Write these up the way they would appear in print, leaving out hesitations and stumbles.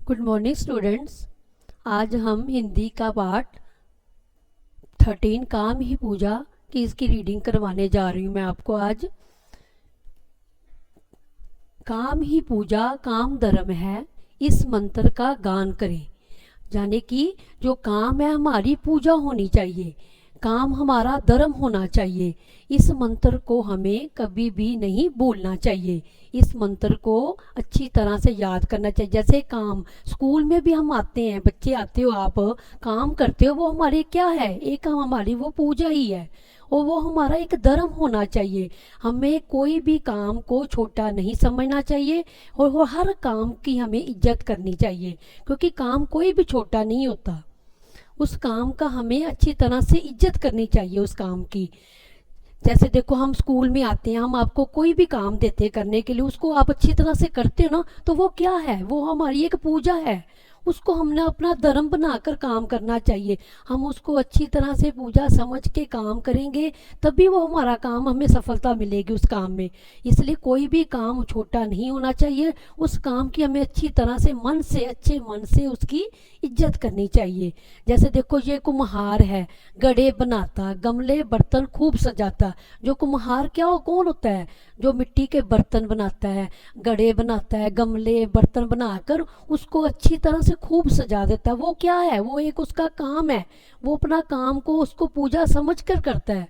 Good morning students. आज हम हिंदी का पाठ 13 काम ही पूजा की इसकी रीडिंग करवाने जा रही हूँ। मैं आपको आज काम ही पूजा काम धर्म है, इस मंत्र का गान करें। यानी कि जो काम है हमारी पूजा होनी चाहिए, काम हमारा धर्म होना चाहिए। इस मंत्र को हमें कभी भी नहीं भूलना चाहिए। इस मंत्र को अच्छी तरह से याद करना चाहिए। जैसे काम स्कूल में भी हम आते हैं, बच्चे आते हो, आप काम करते हो, वो हमारे क्या है, एक हमारी वो पूजा ही है और वो हमारा एक धर्म होना चाहिए। हमें कोई भी काम को छोटा नहीं समझना चाहिए और वो हर काम की हमें इज्जत करनी चाहिए, क्योंकि काम कोई भी छोटा नहीं होता। उस काम का हमें अच्छी तरह से इज्जत करनी चाहिए उस काम की। जैसे देखो, हम स्कूल में आते हैं, हम आपको कोई भी काम देते हैं करने के लिए, उसको आप अच्छी तरह से करते हो ना, तो वो क्या है, वो हमारी एक पूजा है। उसको हमने अपना धर्म बनाकर काम करना चाहिए। हम उसको अच्छी तरह से पूजा समझ के काम करेंगे, तभी वो हमारा काम, हमें सफलता मिलेगी उस काम में। इसलिए कोई भी काम छोटा नहीं होना चाहिए। उस काम की हमें अच्छी तरह से मन से, अच्छे मन से उसकी इज्जत करनी चाहिए। जैसे देखो, ये कुम्हार है, घड़े बनाता, गमले बर्तन खूब सजाता। जो कुम्हार क्या हो, कौन होता है, जो मिट्टी के बर्तन बनाता है, घड़े बनाता है, गमले बर्तन बनाकर उसको अच्छी तरह से खूब सजा देता है। वो क्या है, वो एक उसका काम है। वो अपना काम को, उसको पूजा समझ कर करता है।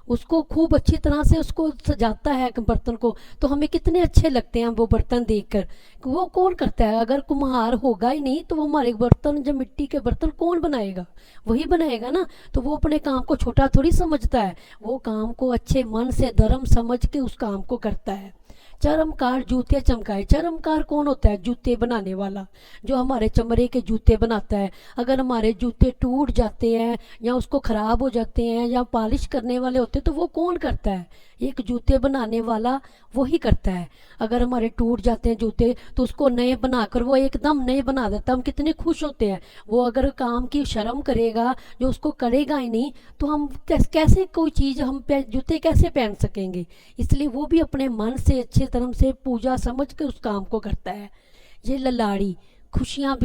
उसको खूब अच्छी तरह से उसको सजाता है बर्तन को, तो हमें कितने अच्छे लगते हैं वो बर्तन देखकर। वो कौन करता है, अगर कुम्हार होगा ही नहीं तो वो हमारे बर्तन, जब मिट्टी के बर्तन कौन बनाएगा, वही बनाएगा ना। तो वो अपने काम को छोटा थोड़ी समझता है, वो काम को अच्छे मन से धर्म समझ के उस काम को करता है। चर्मकार जूते चमकाए। चर्मकार कौन होता है, जूते बनाने वाला, जो हमारे चमड़े के जूते बनाता है। अगर हमारे जूते टूट जाते हैं या उसको ख़राब हो जाते हैं या पॉलिश करने वाले होते हैं, तो वो कौन करता है, एक जूते बनाने वाला वही करता है। अगर हमारे टूट जाते हैं जूते, तो उसको नए बनाकर वो एकदम नए बना देता है। हम कितने खुश होते हैं। वो अगर काम की शर्म करेगा, जो उसको करेगा ही नहीं, तो हम कैसे कोई चीज़, हम जूते कैसे पहन सकेंगे। इसलिए वो भी अपने मन से अच्छे तरह से पूजा समझ कर उस काम को करता है। ये ललाड़ी खुशियाँ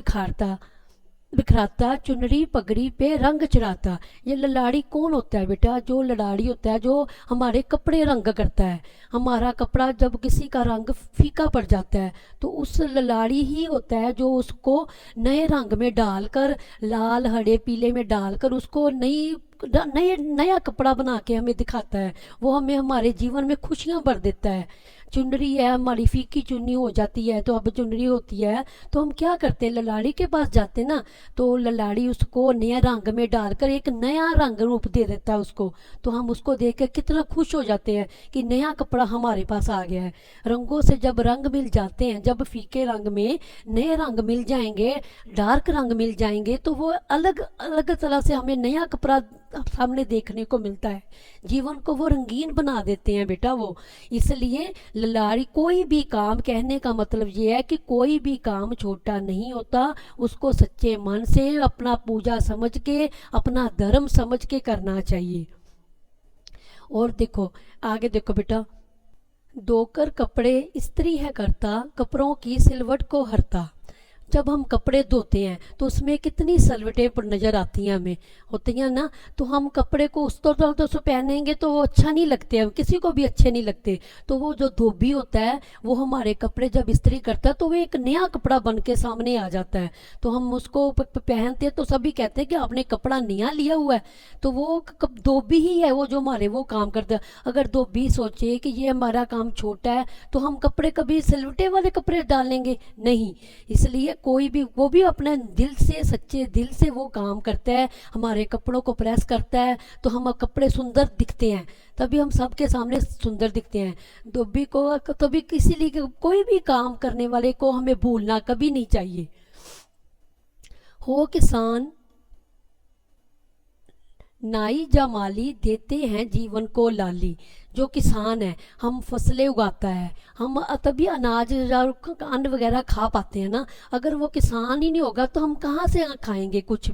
बिखराता, चुनरी पगड़ी पे रंग चढ़ाता। ये ललाड़ी कौन होता है बेटा, जो ललाड़ी होता है जो हमारे कपड़े रंग करता है। हमारा कपड़ा जब किसी का रंग फीका पड़ जाता है, तो उस ललाड़ी ही होता है जो उसको नए रंग में डालकर, लाल हरे पीले में डालकर उसको नया कपड़ा बना के हमें दिखाता है। वो हमें हमारे जीवन में खुशियाँ भर देता है। चुनरी है, हमारी फीकी चुन्नी हो जाती है, तो अब चुनरी होती है, तो हम क्या करते हैं, ललाड़ी के पास जाते हैं ना, तो ललाड़ी उसको नया रंग में डालकर एक नया रंग रूप दे देता है उसको। तो हम उसको देख कर कितना खुश हो जाते हैं कि नया कपड़ा हमारे पास आ गया है। रंगों से जब रंग मिल जाते हैं, जब फीके रंग में नए रंग मिल जाएंगे, डार्क रंग मिल जाएंगे, तो वो अलग अलग तरह से हमें नया कपड़ा सामने देखने को मिलता है। जीवन को वो रंगीन बना देते हैं बेटा वो। इसलिए ललाड़ी, कोई भी काम, कहने का मतलब ये है कि कोई भी काम छोटा नहीं होता। उसको सच्चे मन से अपना पूजा समझ के, अपना धर्म समझ के करना चाहिए। और देखो, आगे देखो बेटा, धोकर कपड़े इस्त्री है करता, कपड़ों की सिलवट को हरता। जब हम कपड़े धोते हैं तो उसमें कितनी सलवटें पर नज़र आती हैं, हमें होती हैं ना। तो हम कपड़े को उस तरह तो उसको पहनेंगे तो वो अच्छा नहीं लगते हैं, किसी को भी अच्छे नहीं लगते। तो वो जो धोबी होता है, वो हमारे कपड़े जब इस्त्री करता है, तो वो एक नया कपड़ा बन के सामने आ जाता है। तो हम उसको पहनते हैं तो सभी कहते हैं कि आपने कपड़ा नया लिया हुआ है। तो वो धोबी ही है वो, जो हमारे वो काम करता है। अगर धोबी सोचे कि ये हमारा काम छोटा है, तो हम कपड़े कभी सिलवटे वाले कपड़े डालेंगे नहीं। इसलिए कोई भी, वो भी अपने दिल से, सच्चे दिल से वो काम करता है, हमारे कपड़ों को प्रेस करता है, तो हम कपड़े सुंदर दिखते हैं, तभी हम सबके सामने सुंदर दिखते हैं। धोबी को तभी, किसी लिए कोई भी काम करने वाले को हमें भूलना कभी नहीं चाहिए। हो किसान नाई जमाली, देते हैं जीवन को लाली। जो किसान है, हम फसलें उगाता है, हम तभी अनाज या अन्न वगैरह खा पाते हैं ना। अगर वो किसान ही नहीं होगा तो हम कहाँ से खाएंगे, कुछ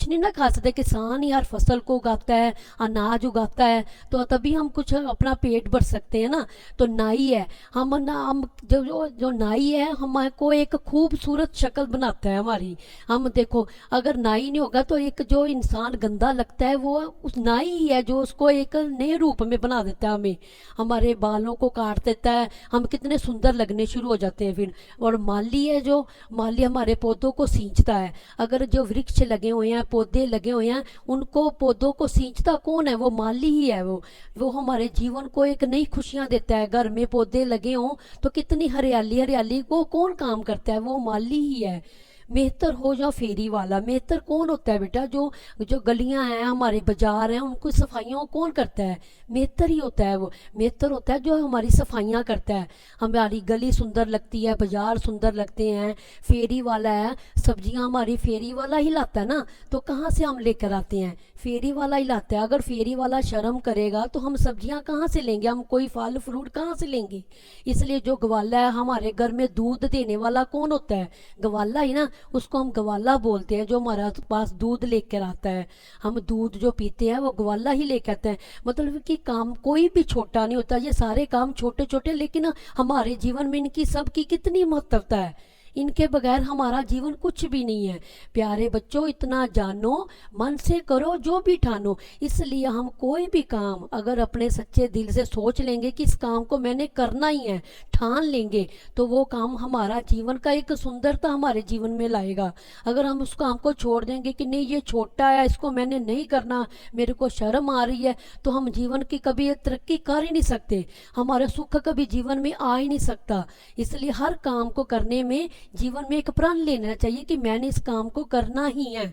नहीं ना खा सकते। किसान ही हर फसल को उगाता है, अनाज उगाता है, तो तभी हम कुछ अपना पेट भर सकते हैं ना। तो नाई है, हम जो नाई है हमको एक खूबसूरत शक्ल बनाता है हमारी। हम देखो, अगर नाई नहीं होगा तो एक जो इंसान गंदा लगता है वो उस नाई ही है जो उसको एक नए रूप में बना देता है हमें। हमारे बालों को काट देता है, हम कितने सुंदर लगने शुरू हो जाते हैं फिर। और माली है, जो माली हमारे पौधों को सींचता है। अगर जो वृक्ष लगे हुए हैं, पौधे लगे हुए हैं, उनको पौधों को सींचता कौन है? वो माली ही है। वो हमारे जीवन को एक नई खुशियाँ देता है। घर में पौधे लगे हों तो कितनी हरियाली हरियाली, वो कौन काम करता है? वो माली ही है। मेहतर हो या फेरी वाला, मेहतर कौन होता है बेटा? जो जो गलियां हैं, हमारे बाजार हैं, उनको सफाइयों कौन करता है? मेहतर ही होता है। वो मेहतर होता है जो हमारी सफाइयाँ करता है। हमारी गली सुंदर लगती है, बाजार सुंदर लगते हैं। फेरी वाला है, सब्जियां हमारी फेरी वाला ही लाता है ना, तो कहाँ से हम लेकर आते हैं? फेरी वाला ही लाता है। अगर फेरी वाला शर्म करेगा तो हम सब्जियां कहाँ से लेंगे? हम कोई फल फ्रूट कहाँ से लेंगे? इसलिए जो गवाला है, हमारे घर में दूध देने वाला कौन होता है? गवाला ही ना। उसको हम गवाला बोलते हैं, जो हमारे पास दूध लेकर आता है। हम दूध जो पीते हैं वो गवाला ही लेकर आते हैं। मतलब कि काम कोई भी छोटा नहीं होता, ये सारे काम छोटे छोटे, लेकिन हमारे जीवन में इनकी सबकी कितनी महत्वता है। इनके बगैर हमारा जीवन कुछ भी नहीं है। प्यारे बच्चों, इतना जानो, मन से करो जो भी ठानो। इसलिए हम कोई भी काम अगर अपने सच्चे दिल से सोच लेंगे कि इस काम को मैंने करना ही है, ठान लेंगे, तो वो काम हमारा जीवन का एक सुंदरता हमारे जीवन में लाएगा। अगर हम उस काम को छोड़ देंगे कि नहीं ये छोटा है, इसको मैंने नहीं करना, मेरे को शर्म आ रही है, तो हम जीवन की कभी तरक्की कर ही नहीं सकते। हमारा सुख कभी जीवन में आ ही नहीं सकता। इसलिए हर काम को करने में जीवन में एक प्रण लेना चाहिए कि मैंने इस काम को करना ही है,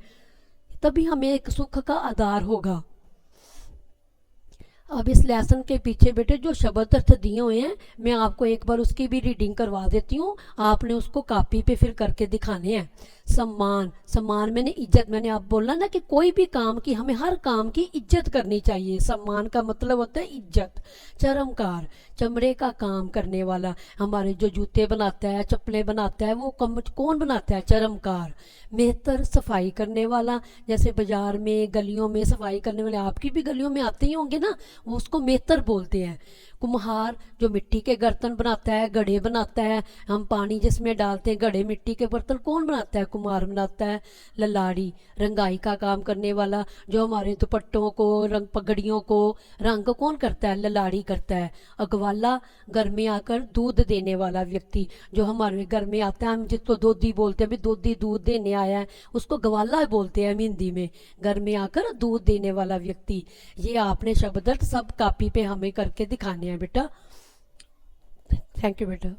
तभी हमें एक सुख का आधार होगा। अब इस लेसन के पीछे बेटे जो शब्द अर्थ दिए हुए हैं, मैं आपको एक बार उसकी भी रीडिंग करवा देती हूँ। आपने उसको कॉपी पे फिर करके दिखाने हैं। सम्मान, सम्मान मैंने इज्जत, मैंने आप बोला ना कि कोई भी काम की, हमें हर काम की इज्जत करनी चाहिए। सम्मान का मतलब होता है इज्जत। चरमकार, चमड़े का काम करने वाला, हमारे जो जूते बनाता है, चप्पलें बनाता है, वो कौन बनाता है? चरमकार। मेहतर, सफाई करने वाला, जैसे बाजार में गलियों में सफाई करने वाले, आपकी भी गलियों में आते ही होंगे ना, वो उसको मेहतर बोलते हैं। कुम्हार, जो मिट्टी के बर्तन बनाता है, घड़े बनाता है, हम पानी जिसमें डालते हैं घड़े, मिट्टी के बर्तन कौन बनाता है? कुम्हार बनाता है। ललाड़ी, रंगाई का काम करने वाला, जो हमारे दुपट्टों को, रंग पगड़ियों को रंग कौन करता है? ललाड़ी करता है। अगवाला, घर में आकर दूध देने वाला व्यक्ति, जो हमारे घर में आता है, हम जिसको दोधी बोलते हैं, भी दोधी दूध देने आया है, उसको गवाला बोलते हैं हम हिंदी में। घर में आकर दूध देने वाला व्यक्ति। ये आपने शब्द अर्थ सब कॉपी पे हमें करके दिखाने हैं बेटा। थैंक यू बेटा।